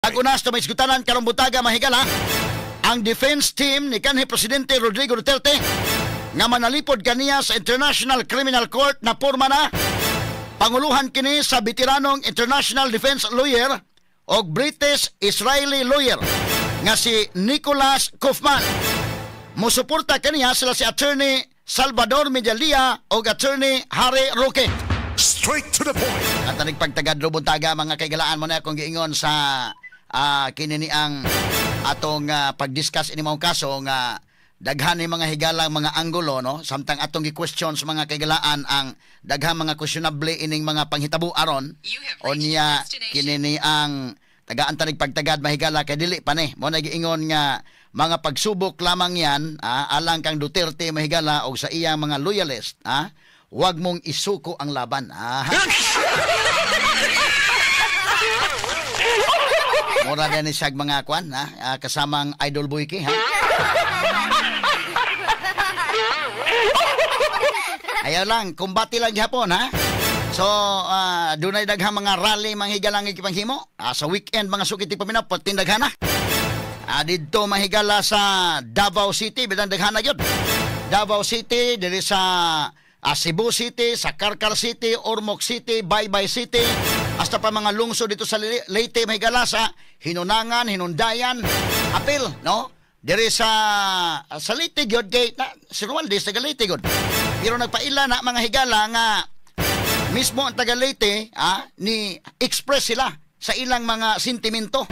Agunas na may isgutanan karong butaga mahigala ang defense team ni kanhi Presidente Rodrigo Duterte nga manalipod kaniya sa International Criminal Court na porma na panguluhan kini sa veteranong International Defense Lawyer o British-Israeli lawyer nga si Nicholas Kaufman. Musuporta kaniya sila si Attorney Salvador Medialia o Attorney Harry Roque. Straight to the point. At nagpagtagad buntaga mga kaigalaan mo na akong giingon sa kinini ang atong pag-discuss ini mong kaso nga daghan ni mga higalang mga anggulo no samtang atong gi-question sa mga kaigalaan ang daghang mga questionable ining mga panghitabo aron o niya kinini ang tagaan tanig pagtagad mahigala kay dili pa ni mo nagiingon nga mga pagsubok lamang yan alang kang Duterte mahigala og sa iyang mga loyalist wag mong isuko ang laban mura din ni siyag mga kwan kasamang Idol Boyki ayaw lang kumbati lang gihapon so dunay daghang mga rally manghigalang ikipanghimo sa weekend mga sukiti paminapot tindaghana didto mahigala sa Davao City bilang daghana gyud Davao City diri sa Cebu City, sa Carcar City, Ormoc City, Baybay City, hasta pa mga lungsod dito sa Leyte, mahigala sa Hinunangan, Hinundayan, Apil, no? Diri sa Leyte gyud kay si Romualdez taga Leyte gyud. Pero nagpaila na mga higala nga mismo ang taga Leyte ni express sila sa ilang mga sentimento.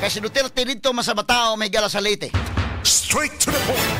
Kasi Duterte dito masabatao mahigala sa Leyte. Straight to the point.